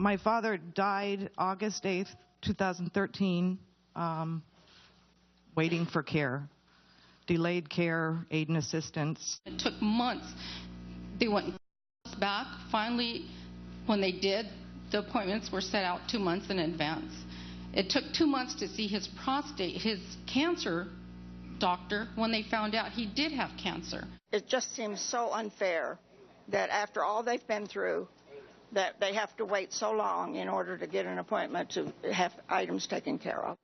My father died August 8th, 2013, waiting for care. Delayed care, aid and assistance. It took months. They went back. Finally, when they did, the appointments were set out 2 months in advance. It took 2 months to see his cancer doctor when they found out he did have cancer. It just seems so unfair that after all they've been through, that they have to wait so long in order to get an appointment to have items taken care of.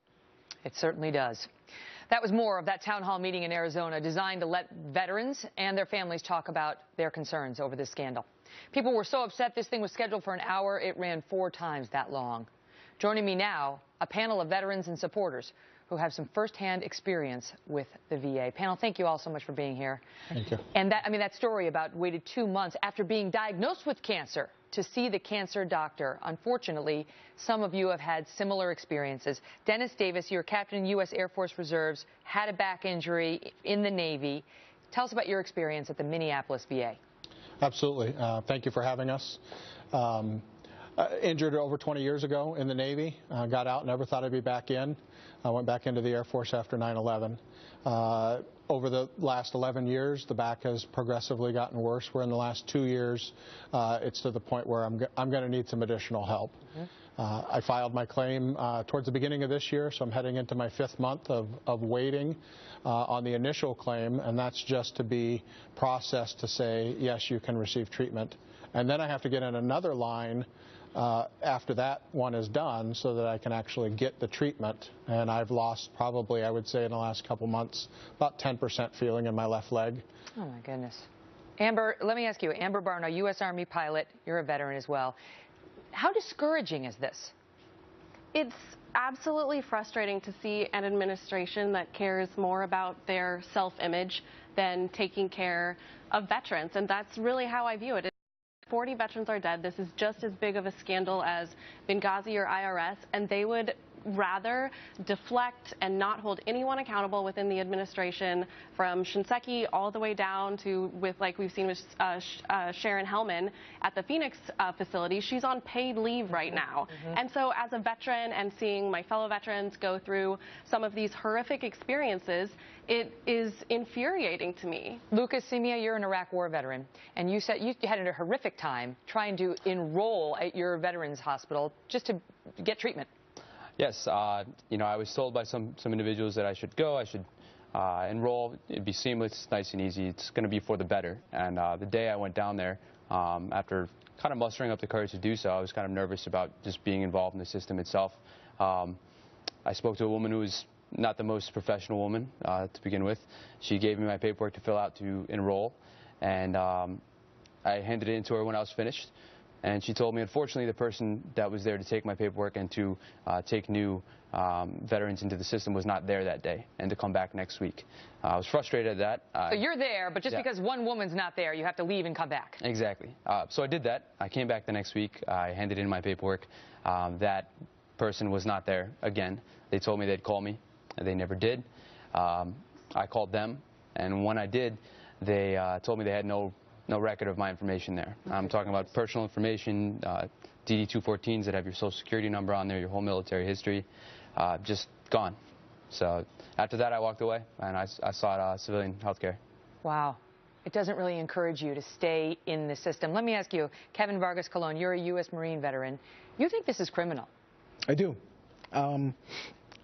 It certainly does. That was more of that town hall meeting in Arizona designed to let veterans and their families talk about their concerns over this scandal. People were so upset this thing was scheduled for an hour, it ran 4 times that long. Joining me now, a panel of veterans and supporters who have some firsthand experience with the VA. Panel, thank you all so much for being here. Thank you. And that story about waited 2 months after being diagnosed with cancer to see the cancer doctor. Unfortunately, some of you have had similar experiences. Dennis Davis, you're a captain in U.S. Air Force Reserves, had a back injury in the Navy. Tell us about your experience at the Minneapolis VA. Absolutely. Thank you for having us. Injured over 20 years ago in the Navy. Got out, never thought I'd be back in. I went back into the Air Force after 9/11. Over the last 11 years, the back has progressively gotten worse. Where in the last 2 years, it's to the point where I'm going to need some additional help. I filed my claim towards the beginning of this year, so I'm heading into my 5th month of waiting on the initial claim, and that's just to be processed to say, yes, you can receive treatment. And then I have to get in another line after that one is done so that I can actually get the treatment. And I've lost probably, I would say, in the last couple months, about 10% feeling in my left leg. Oh, my goodness. Amber, let me ask you, Amber Barno, U.S. Army pilot, you're a veteran as well. How discouraging is this? It's absolutely frustrating to see an administration that cares more about their self-image than taking care of veterans. And that's really how I view it. 40 veterans are dead. This is just as big of a scandal as Benghazi or IRS, and they would rather deflect and not hold anyone accountable within the administration, from Shinseki all the way down to, like we've seen with Sharon Hellman at the Phoenix facility. She's on paid leave right now. And so as a veteran and seeing my fellow veterans go through some of these horrific experiences, it is infuriating to me. Lucas Simia, you're an Iraq War veteran, and you said you had a horrific time trying to enroll at your veterans hospital just to get treatment. Yes, you know, I was told by some individuals that I should go, I should enroll, it'd be seamless, nice and easy, it's going to be for the better. And the day I went down there, after kind of mustering up the courage to do so, I was kind of nervous about just being involved in the system itself. I spoke to a woman who was not the most professional woman to begin with. She gave me my paperwork to fill out to enroll, and I handed it in to her when I was finished. And she told me, unfortunately, the person that was there to take my paperwork and to take new veterans into the system was not there that day, and to come back next week. I was frustrated at that. So you're there, but just because one woman's not there, you have to leave and come back. Exactly. So I did that. I came back the next week. I handed in my paperwork. That person was not there again. They told me they'd call me. They never did. I called them, and when I did, they told me they had no record of my information there. I'm talking about personal information, DD-214s that have your social security number on there, your whole military history, just gone. So after that, I walked away, and I sought civilian health care. Wow. It doesn't really encourage you to stay in the system. Let me ask you, Kevin Vargas Colon, you're a U.S. Marine veteran. You think this is criminal? I do.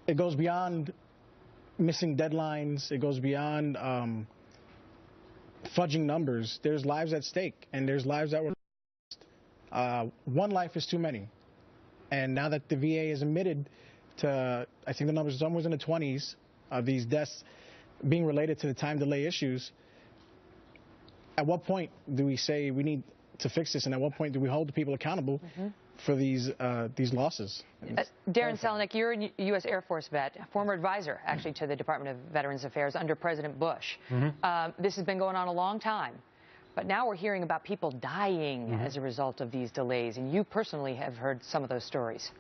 It goes beyond missing deadlines. It goes beyond fudging numbers. There's lives at stake, and there's lives that were lost. One life is too many. And now that the VA is admitted to, I think the numbers are somewhere in the 20s of these deaths being related to the time delay issues, at what point do we say we need to fix this, and at what point do we hold the people accountable for these losses? Darin Selnick, you're a U.S. Air Force vet, former advisor, actually, to the Department of Veterans Affairs under President Bush. This has been going on a long time, but now we're hearing about people dying as a result of these delays, and you personally have heard some of those stories.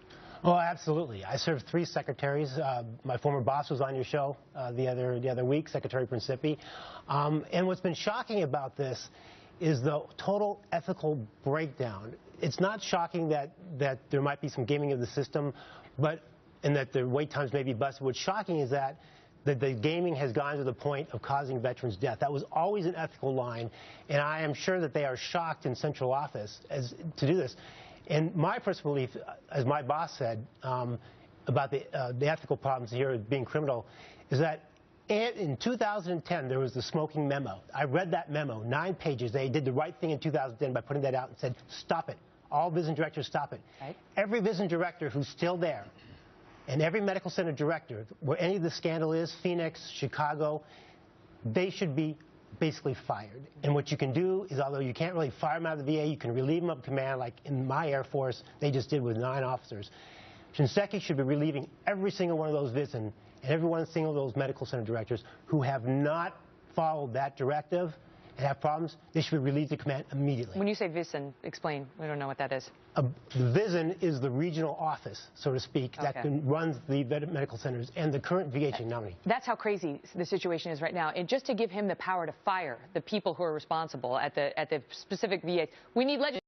Oh, absolutely. I served 3 secretaries. My former boss was on your show the other week, Secretary Principi. And what's been shocking about this is the total ethical breakdown. It's not shocking that there might be some gaming of the system, and that the wait times may be busted. What's shocking is that the gaming has gone to the point of causing veterans death. That was always an ethical line, and I am sure that they are shocked in central office to do this. And my personal belief, as my boss said, about the ethical problems here of being criminal, is that in 2010, there was the smoking memo. I read that memo, 9 pages. They did the right thing in 2010 by putting that out and said, stop it. All visiting directors, stop it. Right. Every visiting director who's still there, and every medical center director, where any of the scandal is, Phoenix, Chicago, they should be basically fired. And what you can do is, although you can't really fire them out of the VA, you can relieve them of command, like in my Air Force, they just did with 9 officers. Shinseki should be relieving every single one of those VISN and every one single of those medical center directors who have not followed that directive and have problems. They should be relieved of command immediately. When you say VISN, explain. We don't know what that is. The VISN is the regional office, so to speak, that runs the medical centers and the current VA nominee. That's how crazy the situation is right now. And just to give him the power to fire the people who are responsible at the specific VA, we need legislation.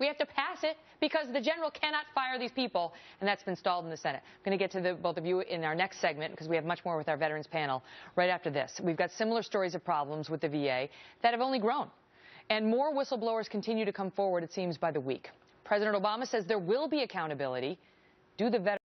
We have to pass it because the general cannot fire these people, and that's been stalled in the Senate. I'm going to get to both of you in our next segment because we have much more with our veterans panel right after this. We've got similar stories of problems with the VA that have only grown, and more whistleblowers continue to come forward, it seems, by the week. President Obama says there will be accountability. Do the veterans